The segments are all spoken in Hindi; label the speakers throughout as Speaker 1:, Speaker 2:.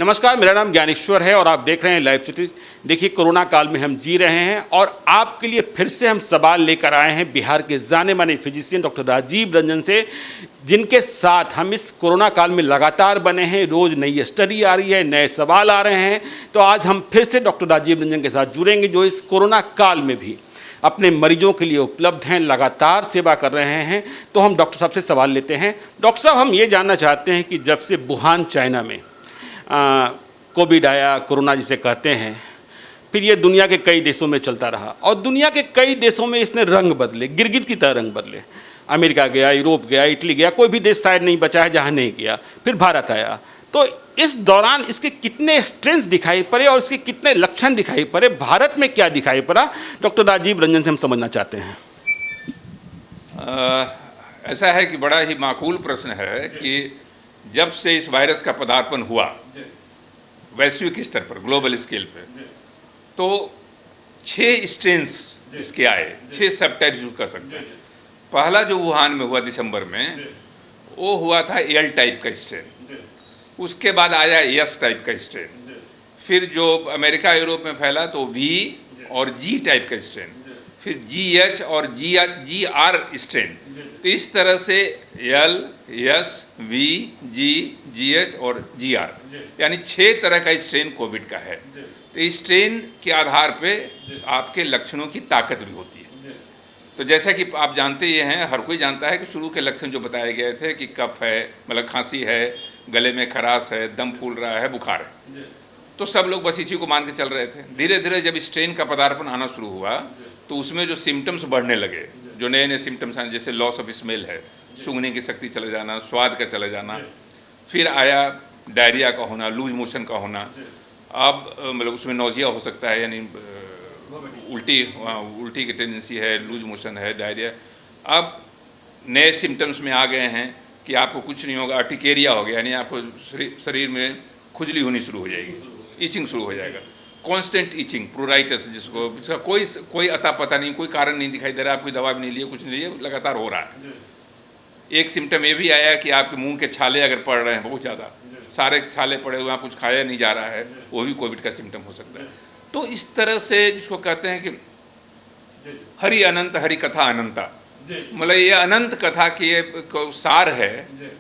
Speaker 1: नमस्कार, मेरा नाम ज्ञानेश्वर है और आप देख रहे हैं लाइव सिटी। देखिए, कोरोना काल में हम जी रहे हैं और आपके लिए फिर से हम सवाल लेकर आए हैं बिहार के जाने माने फिजिशियन डॉक्टर राजीव रंजन से, जिनके साथ हम इस कोरोना काल में लगातार बने हैं। रोज़ नई स्टडी आ रही है, नए सवाल आ रहे हैं। तो आज हम फिर से डॉक्टर राजीव रंजन के साथ जुड़ेंगे, जो इस कोरोना काल में भी अपने मरीजों के लिए उपलब्ध हैं, लगातार सेवा कर रहे हैं। तो हम डॉक्टर साहब से सवाल लेते हैं। डॉक्टर साहब, हम ये जानना चाहते हैं कि जब से वुहान चाइना में कोविड आया, कोरोना जिसे कहते हैं, फिर ये दुनिया के कई देशों में चलता रहा और दुनिया के कई देशों में इसने रंग बदले, गिरगिट की तरह रंग बदले। अमेरिका गया, यूरोप गया, इटली गया, कोई भी देश शायद नहीं बचा है जहाँ नहीं गया। फिर भारत आया। तो इस दौरान इसके कितने स्ट्रेंथ्स दिखाई पड़े और इसके कितने लक्षण दिखाई पड़े, भारत में क्या दिखाई पड़ा, डॉक्टर राजीव रंजन से हम समझना चाहते हैं।
Speaker 2: ऐसा है कि बड़ा ही माकूल प्रश्न है कि जब से इस वायरस का पदार्पण हुआ वैश्विक स्तर पर, ग्लोबल स्केल पे, तो 6 स्ट्रेन्स इसके आए, 6 सब टाइप्स कर सकते हैं। पहला जो वुहान में हुआ दिसंबर में, वो हुआ था एल टाइप का स्ट्रेन। उसके बाद आया एस टाइप का स्ट्रेन। फिर जो अमेरिका यूरोप में फैला तो वी और जी टाइप का स्ट्रेन। फिर जी एच और जी आर स्ट्रेन। तो इस तरह से L, S, V, G H और जी आर, यानी 6 तरह का स्ट्रेन कोविड का है। तो इस स्ट्रेन के आधार पे आपके लक्षणों की ताकत भी होती है। तो जैसा कि आप जानते ही हैं, हर कोई जानता है कि शुरू के लक्षण जो बताए गए थे कि कफ है, मतलब खांसी है, गले में खराश है, दम फूल रहा है, बुखार है, तो सब लोग बस इसी को मान के चल रहे थे। धीरे धीरे जब स्ट्रेन का पदार्पण आना शुरू हुआ तो उसमें जो सिम्टम्स बढ़ने लगे, जो नए नए सिम्टम्स आए, जैसे लॉस ऑफ स्मेल है, सूंघने की शक्ति चले जाना, स्वाद का चले जाना, फिर आया डायरिया का होना, लूज मोशन का होना। अब मतलब उसमें नोजिया हो सकता है, यानी उल्टी की टेंडेंसी है, लूज मोशन है, डायरिया। अब नए सिम्टम्स में आ गए हैं कि आपको कुछ नहीं होगा, अर्टिकेरिया हो गया, यानी आपको शरीर में खुजली होनी शुरू हो जाएगी, ईचिंग शुरू हो जाएगा, कांस्टेंट ईचिंग, प्रोराइटिस, जिसका कोई अता पता नहीं, कोई कारण नहीं दिखाई दे रहा, आप कोई दवा भी नहीं लिए, कुछ नहीं लिए, लगातार हो रहा है। एक सिम्टम ये भी आया कि आपके मुंह के छाले अगर पड़ रहे हैं बहुत ज़्यादा, सारे छाले पड़े हुए हैं, कुछ खाया नहीं जा रहा है, वो भी कोविड का सिम्टम हो सकता है। तो इस तरह से जिसको कहते हैं कि हरि अनंत हरि कथा अनंता, मतलब ये अनंत कथा की ये सार है।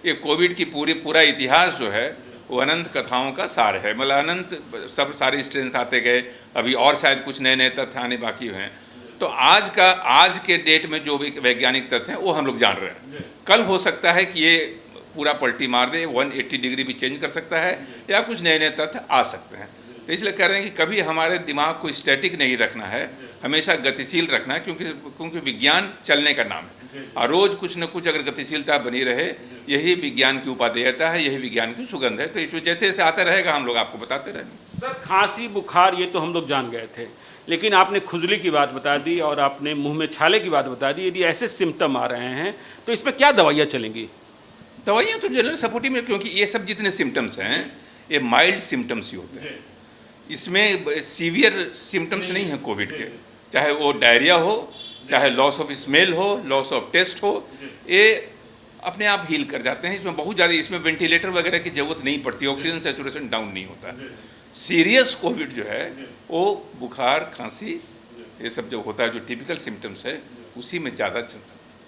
Speaker 2: ये कोविड की पूरा इतिहास जो है वो अनंत कथाओं का सार है। मतलब अनंत सब सारे स्ट्रेन्स आते गए, अभी और शायद कुछ नए नए तथ्य आने बाकी हैं। तो आज के डेट में जो वैज्ञानिक तथ्य हैं वो हम लोग जान रहे हैं। कल हो सकता है कि ये पूरा पलटी मार दे, 180 डिग्री भी चेंज कर सकता है, या कुछ नए नए तथ्य आ सकते हैं। तो इसलिए कह रहे हैं कि कभी हमारे दिमाग को स्टैटिक नहीं रखना है, हमेशा गतिशील रखना है, क्योंकि विज्ञान चलने का नाम है। और रोज़ कुछ न कुछ अगर गतिशीलता बनी रहे, यही विज्ञान की उपादेयता है, यही विज्ञान की सुगंध है। तो इसमें जैसे जैसे आता रहेगा हम लोग आपको बताते रहेंगे।
Speaker 1: सर, खांसी बुखार ये तो हम लोग जान गए थे, लेकिन आपने खुजली की बात बता दी और आपने मुंह में छाले की बात बता दी। यदि ऐसे सिम्टम आ रहे हैं तो इसमें क्या दवाइयाँ चलेंगी?
Speaker 2: दवाइयाँ तो जनरल सपोर्टिव में, क्योंकि ये सब जितने सिम्टम्स हैं ये माइल्ड सिम्टम्स ही होते हैं। इसमें सीवियर सिम्टम्स नहीं हैं कोविड के, चाहे वो डायरिया हो, चाहे लॉस ऑफ स्मेल हो, लॉस ऑफ टेस्ट हो, ये अपने आप हील कर जाते हैं। इसमें बहुत ज़्यादा, इसमें वेंटिलेटर वगैरह की ज़रूरत नहीं पड़ती, ऑक्सीजन सैचुरेशन डाउन नहीं होता। सीरियस कोविड जो है वो बुखार, खांसी, ये सब जो होता है, जो टिपिकल सिम्टम्स है, उसी में ज़्यादा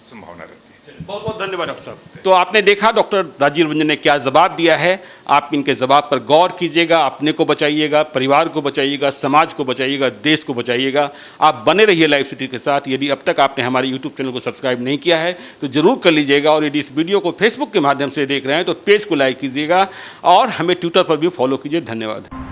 Speaker 2: संभावना रहती है।
Speaker 1: बहुत बहुत धन्यवाद डॉक्टर साहब। तो आपने देखा डॉक्टर राजीव रंजन ने क्या जवाब दिया है। आप इनके जवाब पर गौर कीजिएगा, अपने को बचाइएगा, परिवार को बचाइएगा, समाज को बचाइएगा, देश को बचाइएगा। आप बने रहिए लाइव सिटी के साथ। यदि अब तक आपने हमारे यूट्यूब चैनल को सब्सक्राइब नहीं किया है तो ज़रूर कर लीजिएगा, और यदि इस वीडियो को फेसबुक के माध्यम से देख रहे हैं तो पेज को लाइक कीजिएगा और हमें ट्विटर पर भी फॉलो कीजिए। धन्यवाद।